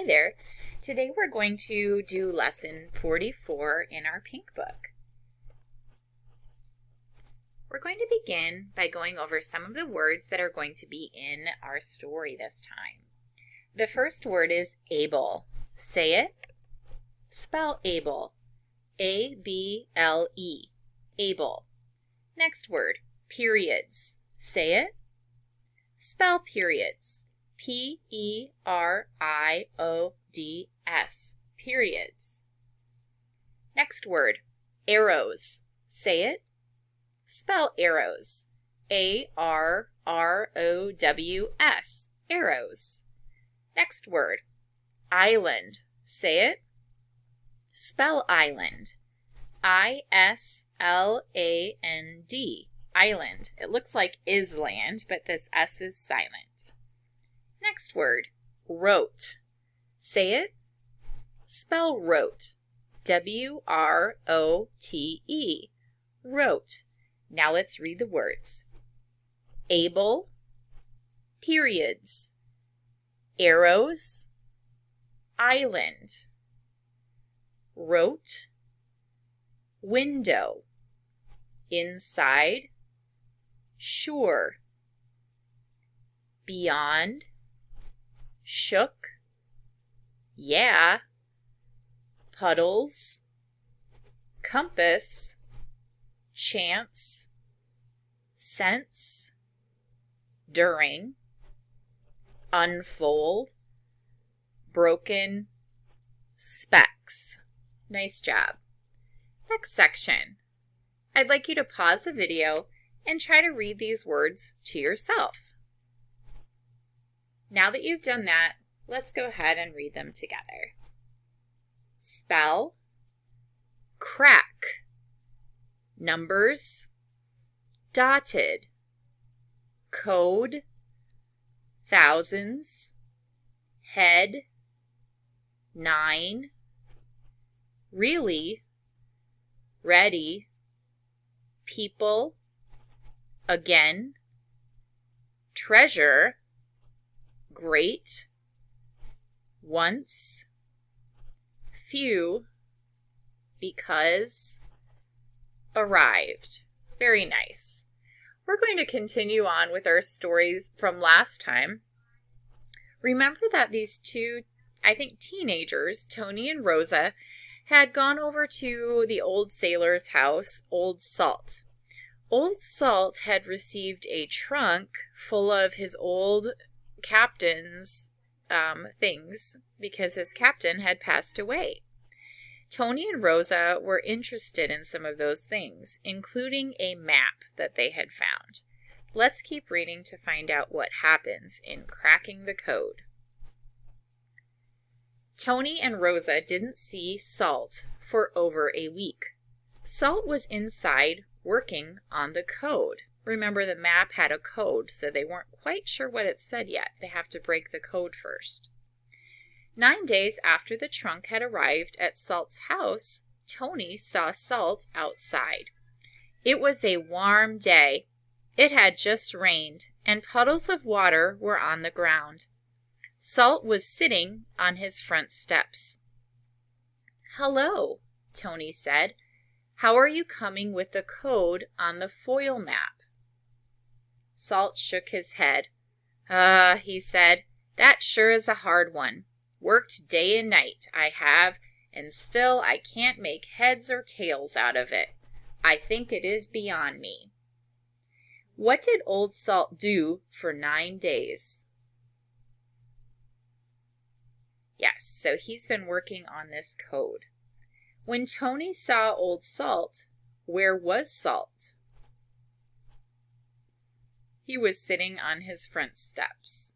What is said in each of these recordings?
Hi there. Today we're going to do lesson 44 in our pink book. We're going to begin by going over some of the words that are going to be in our story this time. The first word is able. Say it. Spell able. A-B-L-E. Able. Next word, periods. Say it. Spell periods. P-E-R-I-O-D-S. Periods. Next word, arrows. Say it. Spell arrows. A-R-R-O-W-S. Arrows. Next word, island. Say it. Spell island. I-S-L-A-N-D. Island. It looks like island, but this S is silent. Next word, wrote. Say it. Spell wrote. W-R-O-T-E. Wrote. Now let's read the words. Able, periods, arrows, island, wrote, window, inside, sure, beyond, shook, yeah, puddles, compass, chance, sense, during, unfold, broken, specs. Nice job. Next section. I'd like you to pause the video and try to read these words to yourself. Now that you've done that, let's go ahead and read them together. Spell, crack, numbers, dotted, code, thousands, head, 9, really, ready, people, again, treasure, great, once, few, because, arrived. Very nice. We're going to continue on with our stories from last time. Remember that these two, I think, teenagers, Tony and Rosa, had gone over to the old sailor's house, Old Salt. Old Salt had received a trunk full of his old captain's things because his captain had passed away. Tony and Rosa were interested in some of those things, including a map that they had found. Let's keep reading to find out what happens in cracking the code. Tony and Rosa didn't see Salt for over a week. Salt was inside working on the code. Remember, the map had a code, so they weren't quite sure what it said yet. They have to break the code first. 9 days after the trunk had arrived at Salt's house, Tony saw Salt outside. It was a warm day. It had just rained, and puddles of water were on the ground. Salt was sitting on his front steps. "Hello," Tony said. "How are you coming with the code on the foil map?" Salt shook his head. He said, "that sure is a hard one. Worked day and night, I have, and still I can't make heads or tails out of it. I think it is beyond me." What did Old Salt do for 9 days? Yes, so he's been working on this code. When Tony saw Old Salt, where was Salt? He was sitting on his front steps.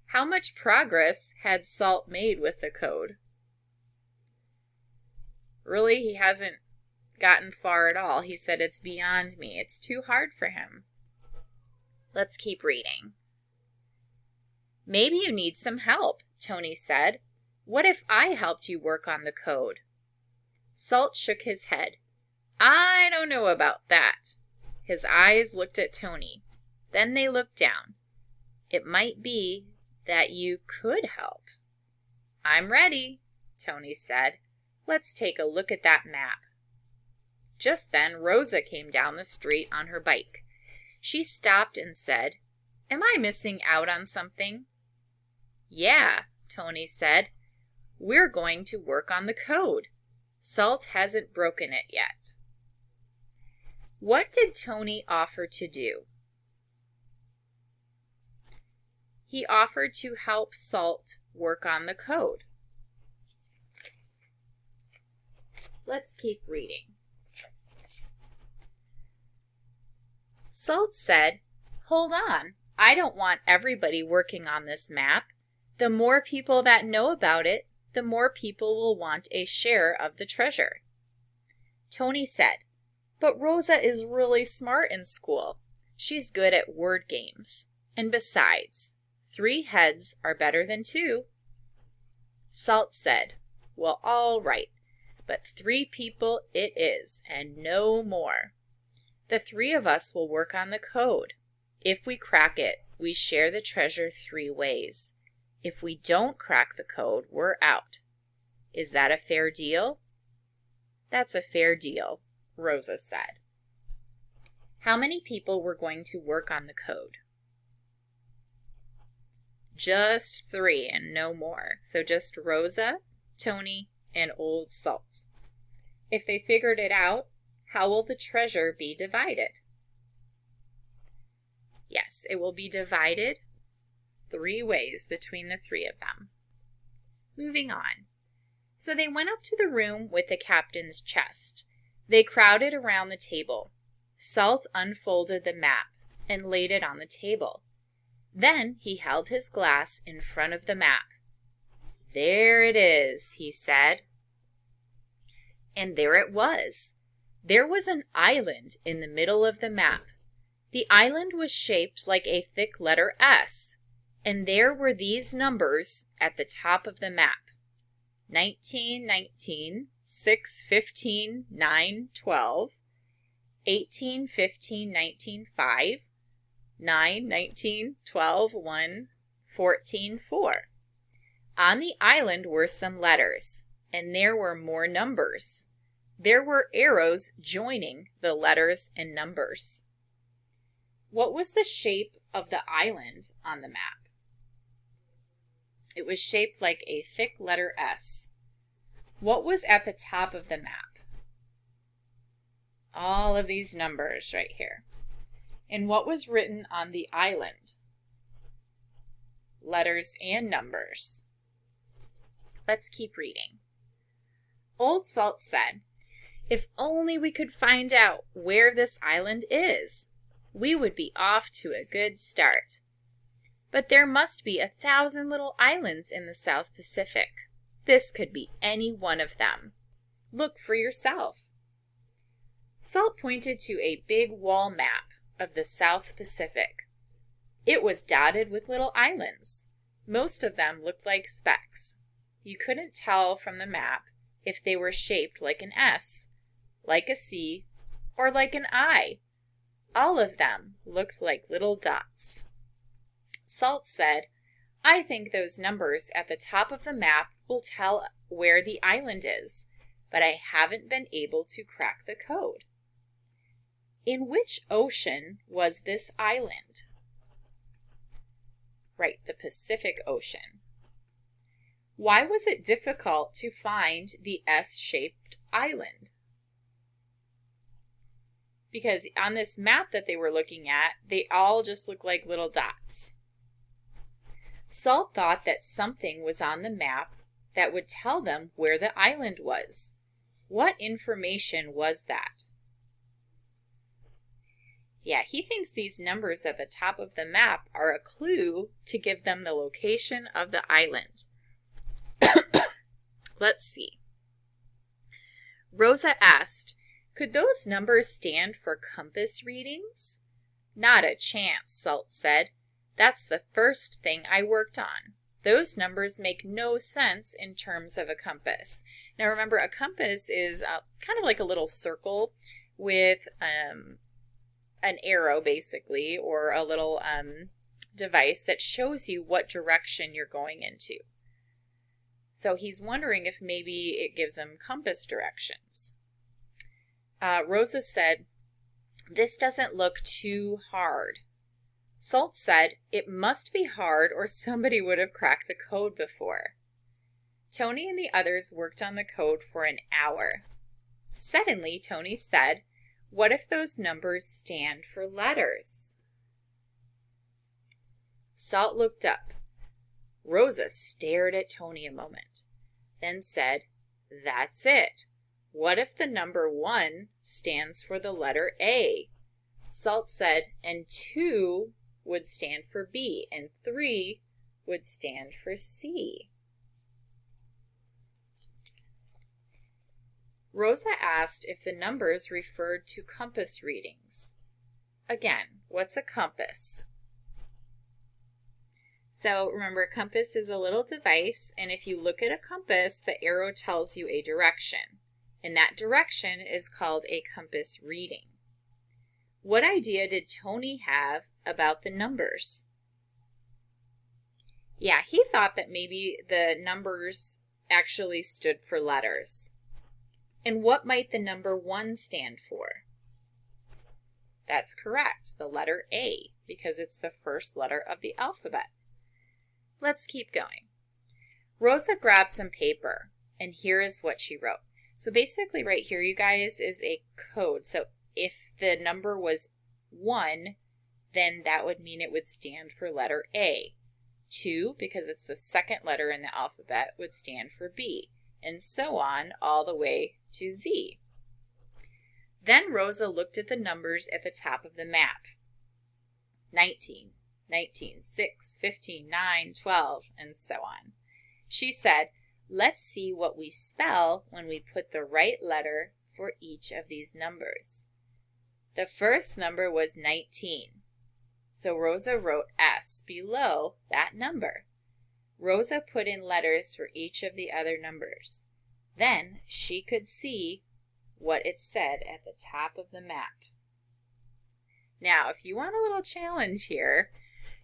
How much progress had Salt made with the code? Really, he hasn't gotten far at all. He said, "It's beyond me. It's too hard for him." Let's keep reading. "Maybe you need some help," Tony said. "What if I helped you work on the code?" Salt shook his head. "I don't know about that." His eyes looked at Tony. Then they looked down. "It might be that you could help." "I'm ready," Tony said. "Let's take a look at that map." Just then Rosa came down the street on her bike. She stopped and said, "Am I missing out on something?" "Yeah," Tony said. "We're going to work on the code. Salt hasn't broken it yet." What did Tony offer to do? He offered to help Salt work on the code. Let's keep reading. Salt said, "Hold on, I don't want everybody working on this map. The more people that know about it, the more people will want a share of the treasure." Tony said, "But Rosa is really smart in school. She's good at word games. And besides, 3 heads are better than 2. Salt said, "Well, all right, but 3 people it is, and no more. The 3 of us will work on the code. If we crack it, we share the treasure 3 ways. If we don't crack the code, we're out. Is that a fair deal?" "That's a fair deal," Rosa said. How many people were going to work on the code? Just 3 and no more. So just Rosa, Tony, and Old Salt. If they figured it out, how will the treasure be divided? Yes, it will be divided 3 ways between the 3 of them. Moving on. So they went up to the room with the captain's chest. They crowded around the table. Salt unfolded the map and laid it on the table. Then he held his glass in front of the map. "There it is," he said. And there it was. There was an island in the middle of the map. The island was shaped like a thick letter S, and there were these numbers at the top of the map: 19, 19, 6, 15, 9, 12, 18, 15, 19, 5, 9, 19, 12, 1, 14, 4. On the island were some letters, and there were more numbers. There were arrows joining the letters and numbers. What was the shape of the island on the map? It was shaped like a thick letter S. What was at the top of the map? All of these numbers right here. And what was written on the island? Letters and numbers. Let's keep reading. Old Salt said, "If only we could find out where this island is, we would be off to a good start. But there must be 1,000 little islands in the South Pacific. This could be any one of them. Look for yourself." Salt pointed to a big wall map of the South Pacific. It was dotted with little islands. Most of them looked like specks. You couldn't tell from the map if they were shaped like an S, like a C, or like an I. All of them looked like little dots. Salt said, "I think those numbers at the top of the map will tell where the island is, but I haven't been able to crack the code." In which ocean was this island? Right, the Pacific Ocean. Why was it difficult to find the S-shaped island? Because on this map that they were looking at, they all just look like little dots. Salt thought that something was on the map that would tell them where the island was. What information was that? Yeah, he thinks these numbers at the top of the map are a clue to give them the location of the island. Let's see. Rosa asked, "Could those numbers stand for compass readings?" "Not a chance," Salt said. "That's the first thing I worked on. Those numbers make no sense in terms of a compass." Now remember, a compass is kind of like a little circle with an arrow basically, or a little device that shows you what direction you're going into. So he's wondering if maybe it gives him compass directions. Rosa said, "This doesn't look too hard." Salt said, "It must be hard or somebody would have cracked the code before." Tony and the others worked on the code for an hour. Suddenly, Tony said, "What if those numbers stand for letters?" Salt looked up. Rosa stared at Tony a moment, then said, "That's it. What if the number 1 stands for the letter A?" Salt said, "And 2 would stand for B, and 3 would stand for C." Rosa asked if the numbers referred to compass readings. Again, what's a compass? So remember, a compass is a little device, and if you look at a compass, the arrow tells you a direction, and that direction is called a compass reading. What idea did Tony have about the numbers? Yeah, he thought that maybe the numbers actually stood for letters. And what might the number 1 stand for? That's correct, the letter A, because it's the first letter of the alphabet. Let's keep going. Rosa grabbed some paper, and here is what she wrote. So basically right here, you guys, is a code. So if the number was 1, then that would mean it would stand for letter A. 2, because it's the second letter in the alphabet, would stand for B, and so on all the way to Z. Then Rosa looked at the numbers at the top of the map. 19, 19, 6, 15, 9, 12, and so on. She said, "Let's see what we spell when we put the right letter for each of these numbers." The first number was 19. So Rosa wrote S below that number. Rosa put in letters for each of the other numbers. Then she could see what it said at the top of the map. Now, if you want a little challenge here,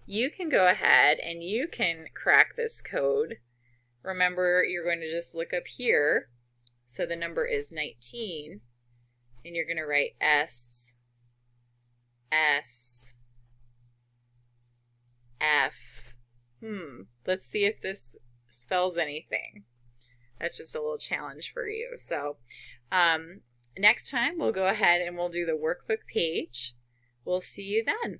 you can go ahead and you can crack this code. Remember, you're going to just look up here. So the number is 19, and you're going to write S, S, F. Let's see if this spells anything. That's just a little challenge for you. So next time we'll go ahead and we'll do the workbook page. We'll see you then.